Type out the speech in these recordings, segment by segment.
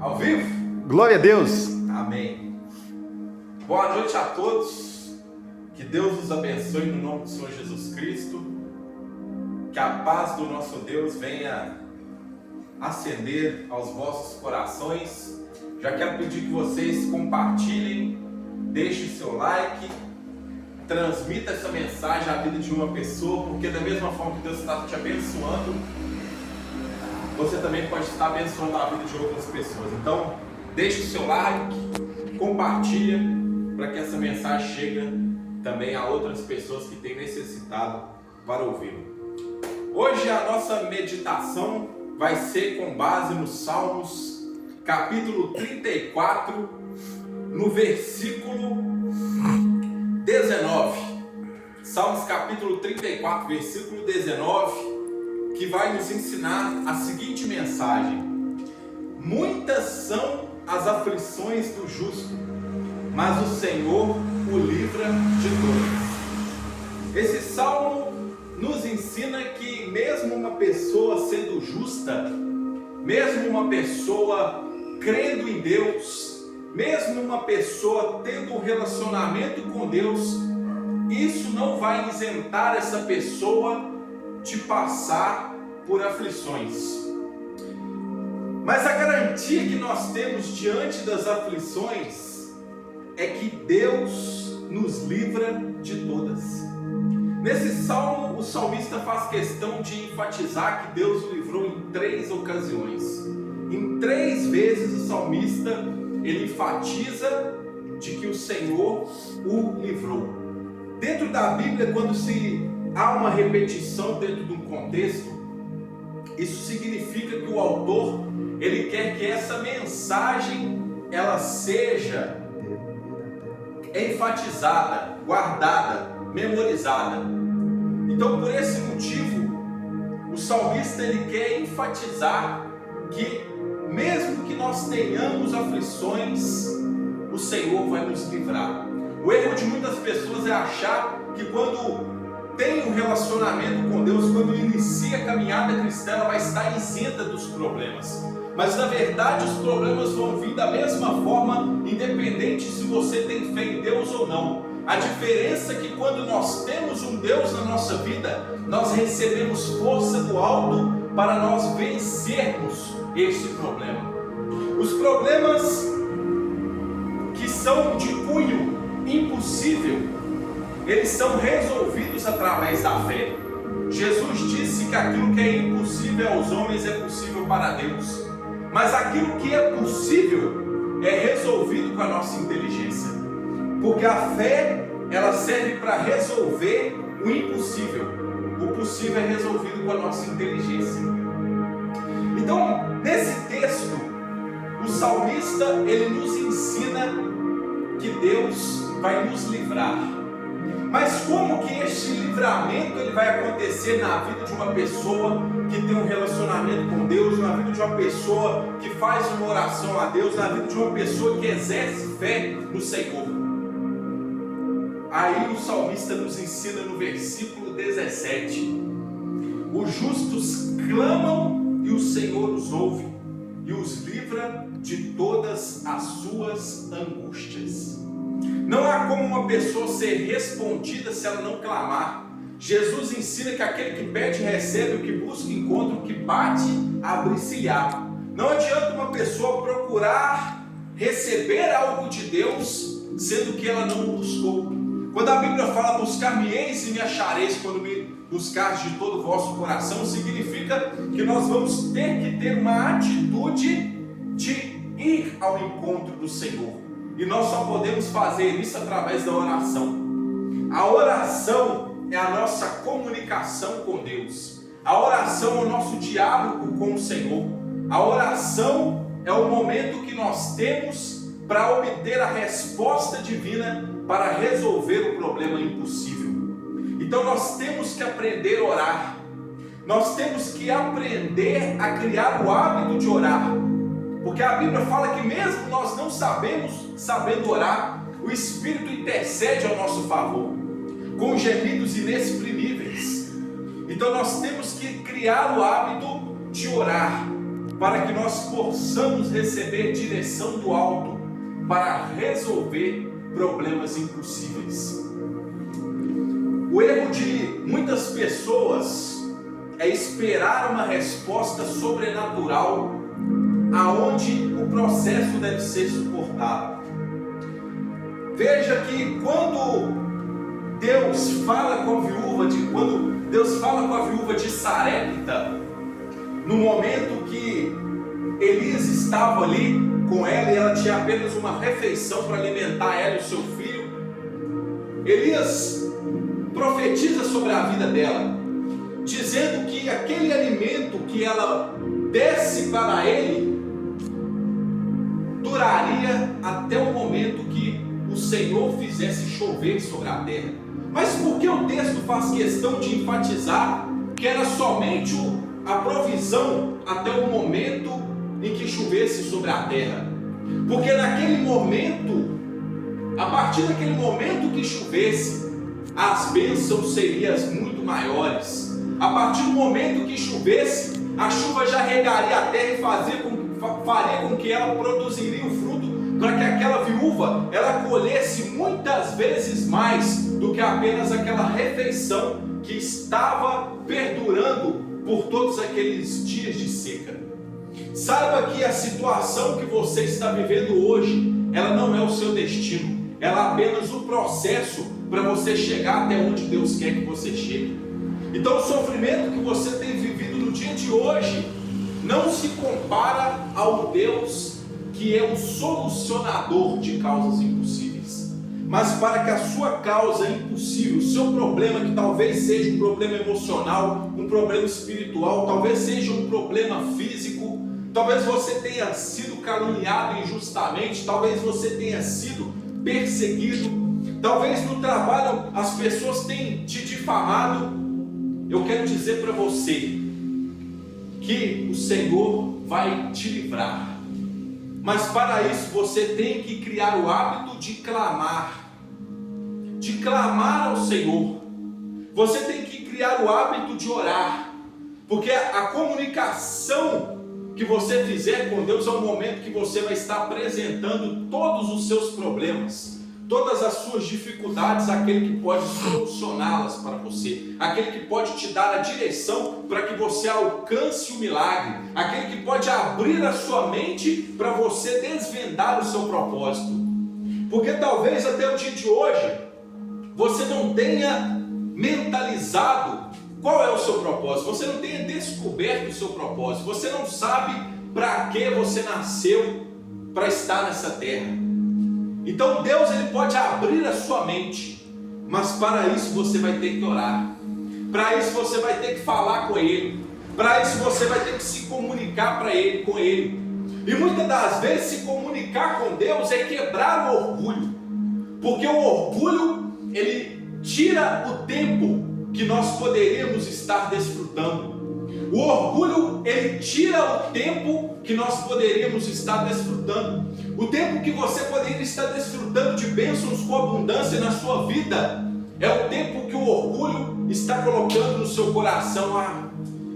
Ao vivo? Glória a Deus! Amém. Boa noite a todos. Que Deus os abençoe no nome do Senhor Jesus Cristo. Que a paz do nosso Deus venha ascender aos vossos corações. Já quero pedir que vocês compartilhem, deixem seu like, transmita essa mensagem à vida de uma pessoa, porque da mesma forma que Deus está te abençoando, você também pode estar abençoando a vida de outras pessoas. Então, deixe o seu like, compartilha, para que essa mensagem chegue também a outras pessoas que têm necessitado para ouvi-lo. Hoje a nossa meditação vai ser com base nos Salmos, capítulo 34, no versículo 19. Salmos capítulo 34, versículo 19, que vai nos ensinar a seguinte mensagem: muitas são as aflições do justo, mas o Senhor o livra de todas. Esse salmo nos ensina que mesmo uma pessoa sendo justa, mesmo uma pessoa crendo em Deus, mesmo uma pessoa tendo um relacionamento com Deus, isso não vai isentar essa pessoa de passar por aflições. Mas a garantia que nós temos diante das aflições é que Deus nos livra de todas. Nesse salmo, o salmista faz questão de enfatizar que Deus o livrou em 3 ocasiões. Em 3 vezes o salmista ele enfatiza de que o Senhor o livrou. Dentro da Bíblia, quando há uma repetição dentro de um contexto, isso significa que o autor ele quer que essa mensagem ela seja enfatizada, guardada, memorizada. Então, por esse motivo, o salmista ele quer enfatizar que mesmo que nós tenhamos aflições, o Senhor vai nos livrar. O erro de muitas pessoas é achar que quando tem um relacionamento com Deus, quando inicia a caminhada cristã, ela vai estar isenta dos problemas. Mas na verdade os problemas vão vir da mesma forma, independente se você tem fé em Deus ou não. A diferença é que quando nós temos um Deus na nossa vida, nós recebemos força do alto para nós vencermos esse problema. Os problemas que são de cunho impossível, eles são resolvidos através da fé. Jesus disse que aquilo que é impossível aos homens é possível para Deus. Mas aquilo que é possível é resolvido com a nossa inteligência. Porque a fé, ela serve para resolver o impossível. O possível é resolvido com a nossa inteligência. Então, nesse texto, o salmista, ele nos ensina que Deus vai nos livrar. Mas como que este livramento ele vai acontecer na vida de uma pessoa que tem um relacionamento com Deus, na vida de uma pessoa que faz uma oração a Deus, na vida de uma pessoa que exerce fé no Senhor? Aí o salmista nos ensina no versículo 17: os justos clamam e o Senhor os ouve e os livra de todas as suas angústias. Não há como uma pessoa ser respondida se ela não clamar. Jesus ensina que aquele que pede recebe, o que busca encontra, o que bate abre-se-lhe-á. Não adianta uma pessoa procurar receber algo de Deus, sendo que ela não buscou. Quando a Bíblia fala buscar-me-eis e me achareis, quando me buscares de todo o vosso coração, significa que nós vamos ter que ter uma atitude de ir ao encontro do Senhor. E nós só podemos fazer isso através da oração. A oração é a nossa comunicação com Deus. A oração é o nosso diálogo com o Senhor. A oração é o momento que nós temos para obter a resposta divina para resolver o problema impossível. Então nós temos que aprender a orar. Nós temos que aprender a criar o hábito de orar. Porque a Bíblia fala que mesmo nós não sabendo orar, o Espírito intercede ao nosso favor, com gemidos inexprimíveis. Então nós temos que criar o hábito de orar. para que nós possamos receber direção do alto para resolver problemas impossíveis. O erro de muitas pessoas é esperar uma resposta sobrenatural aonde o processo deve ser suportado. Veja que quando Deus fala com a viúva de Sarepta, no momento que Elias estava ali com ela e ela tinha apenas uma refeição para alimentar ela e o seu filho, Elias profetiza sobre a vida dela, dizendo que aquele alimento que ela desse para ele duraria até o momento que o Senhor fizesse chover sobre a terra. Mas por que o texto faz questão de enfatizar que era somente a provisão até o momento em que chovesse sobre a terra? Porque naquele momento, a partir daquele momento que chovesse, as bênçãos seriam muito maiores. A partir do momento que chovesse, a chuva já regaria a terra e faria com que ela produziria o fruto, para que aquela viúva ela colhesse muitas vezes mais do que apenas aquela refeição que estava perdurando por todos aqueles dias de seca. Saiba que a situação que você está vivendo hoje, ela não é o seu destino, ela é apenas o processo para você chegar até onde Deus quer que você chegue. Então o sofrimento que você tem vivido no dia de hoje não se compara ao Deus que é o solucionador de causas impossíveis. Mas para que a sua causa impossível, o seu problema, que talvez seja um problema emocional, um problema espiritual, talvez seja um problema físico, talvez você tenha sido caluniado injustamente, talvez você tenha sido perseguido, talvez no trabalho as pessoas tenham te difamado, eu quero dizer para você que o Senhor vai te livrar. Mas para isso você tem que criar o hábito de clamar ao Senhor. Você tem que criar o hábito de orar, porque a comunicação que você fizer com Deus é o momento que você vai estar apresentando todos os seus problemas, todas as suas dificuldades àquele que pode solucioná-las para você, aquele que pode te dar a direção para que você alcance o milagre, aquele que pode abrir a sua mente para você desvendar o seu propósito. Porque talvez até o dia de hoje você não tenha mentalizado qual é o seu propósito, você não tenha descoberto o seu propósito, você não sabe para que você nasceu para estar nessa terra. Então Deus ele pode abrir a sua mente, mas para isso você vai ter que orar, para isso você vai ter que falar com Ele, para isso você vai ter que se comunicar com Ele. E muitas das vezes se comunicar com Deus é quebrar o orgulho, porque o orgulho ele tira o tempo que nós poderíamos estar desfrutando. O orgulho, ele tira o tempo que nós poderíamos estar desfrutando. O tempo que você poderia estar desfrutando de bênçãos com abundância na sua vida, é o tempo que o orgulho está colocando no seu coração.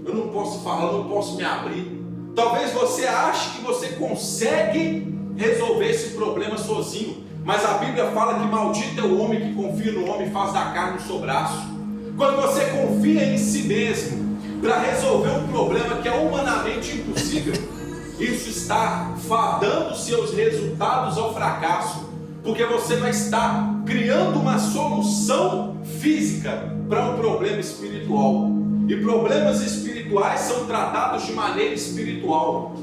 Eu não posso falar, eu não posso me abrir. Talvez você ache que você consegue resolver esse problema sozinho, mas a Bíblia fala que maldito é o homem que confia no homem e faz da carne o seu braço. Quando você confia em si mesmo para resolver um problema que é humanamente impossível, isso está fadando seus resultados ao fracasso, porque você vai estar criando uma solução física para um problema espiritual, e problemas espirituais são tratados de maneira espiritual.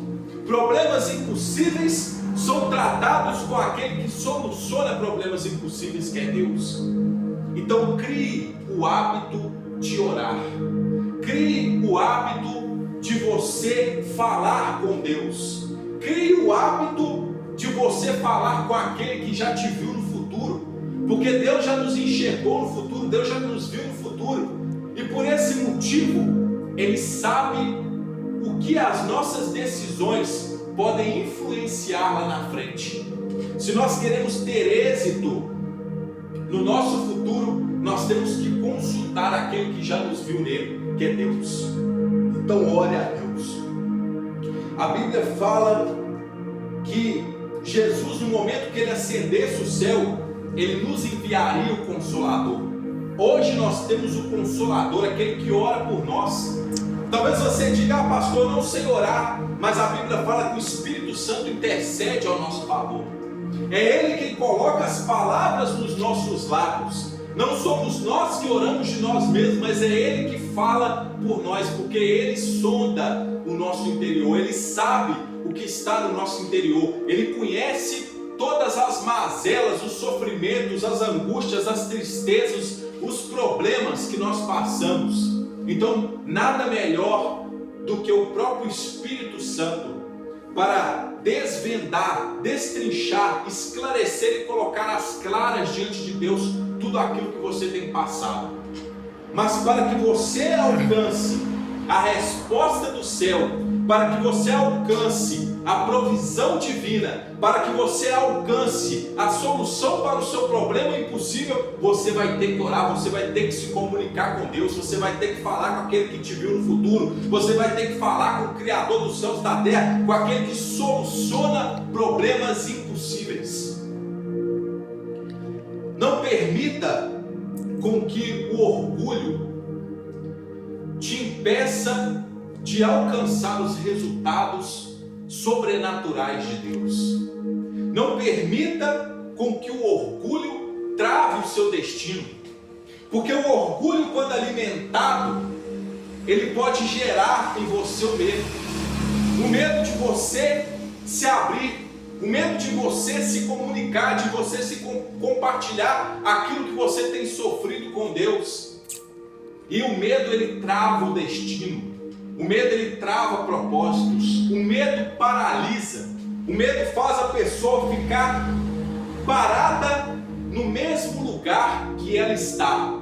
Problemas impossíveis são tratados com aquele que soluciona problemas impossíveis, que é Deus. Então crie o hábito de orar, crie o hábito de você falar com Deus, crie o hábito de você falar com aquele que já te viu no futuro, porque Deus já nos enxergou no futuro, Deus já nos viu no futuro, e por esse motivo Ele sabe o que as nossas decisões podem influenciar lá na frente. Se nós queremos ter êxito no nosso futuro, nós temos que consultar aquele que já nos viu nele, que é Deus. Então ore a Deus. A Bíblia fala que Jesus, no momento que ele ascendesse o céu, ele nos enviaria o Consolador. Hoje nós temos o Consolador, aquele que ora por nós. Talvez você diga, pastor, eu não sei orar, mas a Bíblia fala que o Espírito Santo intercede ao nosso favor. É Ele quem coloca as palavras nos nossos lábios. Não somos nós que oramos de nós mesmos, mas é Ele que fala por nós, porque Ele sonda o nosso interior, Ele sabe o que está no nosso interior, Ele conhece todas as mazelas, os sofrimentos, as angústias, as tristezas, os problemas que nós passamos. Então, nada melhor do que o próprio Espírito Santo para desvendar, destrinchar, esclarecer e colocar às claras diante de Deus tudo aquilo que você tem passado. Mas para que você alcance a resposta do céu, para que você alcance a provisão divina, para que você alcance a solução para o seu problema impossível, você vai ter que orar, você vai ter que se comunicar com Deus, você vai ter que falar com aquele que te viu no futuro, você vai ter que falar com o Criador dos céus e da terra, com aquele que soluciona problemas impossíveis. Não permita com que o orgulho te impeça de alcançar os resultados sobrenaturais de Deus. Não permita com que o orgulho trave o seu destino, porque o orgulho, quando alimentado, ele pode gerar em você o medo de você se abrir, o medo de você se comunicar, de você se compartilhar aquilo que você tem sofrido com Deus. E o medo, ele trava o destino. O medo, ele trava propósitos. O medo paralisa. O medo faz a pessoa ficar parada no mesmo lugar que ela está.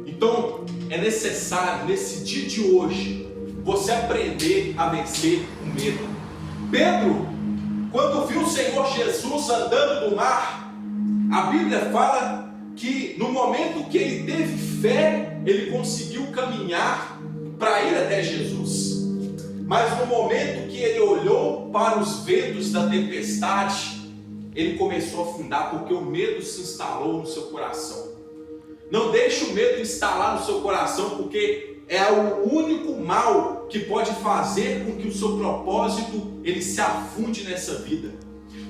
Então, é necessário, nesse dia de hoje, você aprender a vencer o medo. Pedro, quando viu o Senhor Jesus andando no mar, a Bíblia fala que no momento que ele teve fé, ele conseguiu caminhar para ir até Jesus. Mas no momento que ele olhou para os ventos da tempestade, ele começou a afundar, porque o medo se instalou no seu coração. Não deixe o medo instalar no seu coração, porque é o único mal que pode fazer com que o seu propósito ele se afunde nessa vida.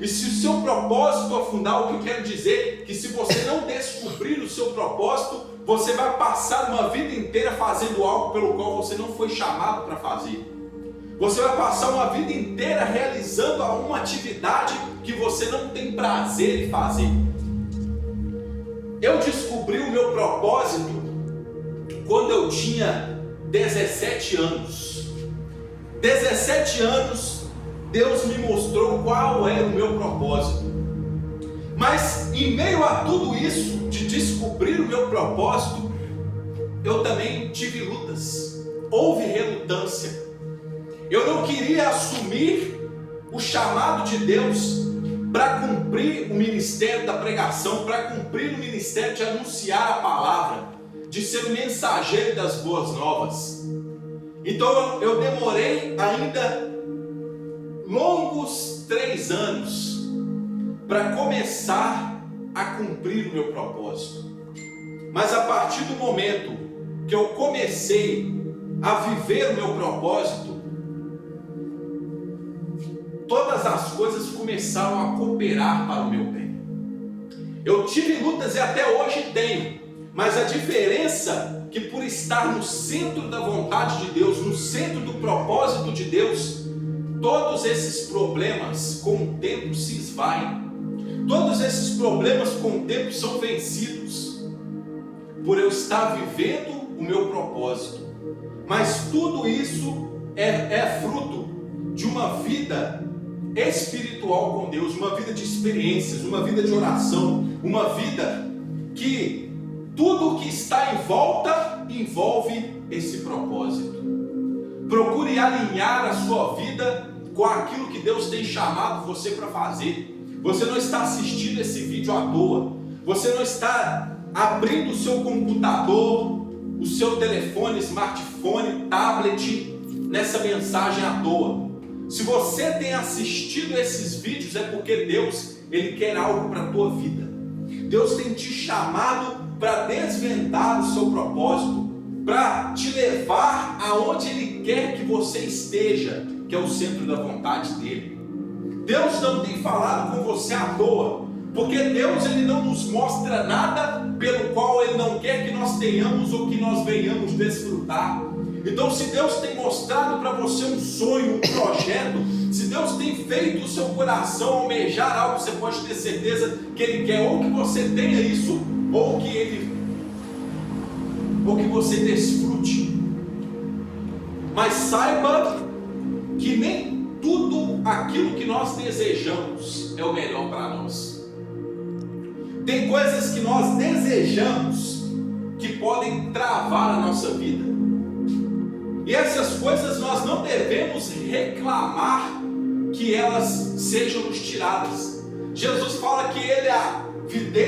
E se o seu propósito afundar, o que eu quero dizer? Que se você não descobrir o seu propósito, você vai passar uma vida inteira fazendo algo pelo qual você não foi chamado para fazer. Você vai passar uma vida inteira realizando uma atividade que você não tem prazer em fazer. Eu descobri o meu propósito quando eu tinha 17 anos. 17 anos, Deus me mostrou qual era o meu propósito. Mas em meio a tudo isso, de descobrir o meu propósito, eu também tive lutas. Houve relutância. Eu não queria assumir o chamado de Deus para cumprir o ministério da pregação, para cumprir o ministério de anunciar a palavra, de ser o mensageiro das boas novas. Então eu demorei ainda longos 3 anos para começar a cumprir o meu propósito. Mas a partir do momento que eu comecei a viver o meu propósito, todas as coisas começaram a cooperar para o meu bem. Eu tive lutas e até hoje tenho, mas a diferença é que por estar no centro da vontade de Deus, no centro do propósito de Deus, todos esses problemas com o tempo se esvaem. Todos esses problemas com o tempo são vencidos, por eu estar vivendo o meu propósito. Mas tudo isso é fruto de uma vida espiritual com Deus, uma vida de experiências, uma vida de oração, uma vida que tudo o que está em volta envolve esse propósito. Procure alinhar a sua vida com aquilo que Deus tem chamado você para fazer. Você não está assistindo esse vídeo à toa. Você não está abrindo o seu computador, o seu telefone, smartphone, tablet, nessa mensagem à toa. Se você tem assistido esses vídeos, é porque Deus, Ele quer algo para a tua vida. Deus tem te chamado para desvendar o seu propósito, para te levar aonde Ele quer que você esteja, que é o centro da vontade dEle. Deus não tem falado com você à toa, porque Deus, Ele não nos mostra nada pelo qual Ele não quer que nós tenhamos ou que nós venhamos desfrutar. Então, se Deus tem mostrado para você um sonho, um projeto, se Deus tem feito o seu coração almejar algo, você pode ter certeza que Ele quer ou que você tenha isso, ou que você desfrute. Mas saiba que nem tudo aquilo que nós desejamos é o melhor para nós. Tem coisas que nós desejamos que podem travar a nossa vida. E essas coisas nós não devemos reclamar que elas sejam nos tiradas. Jesus fala que Ele é a videira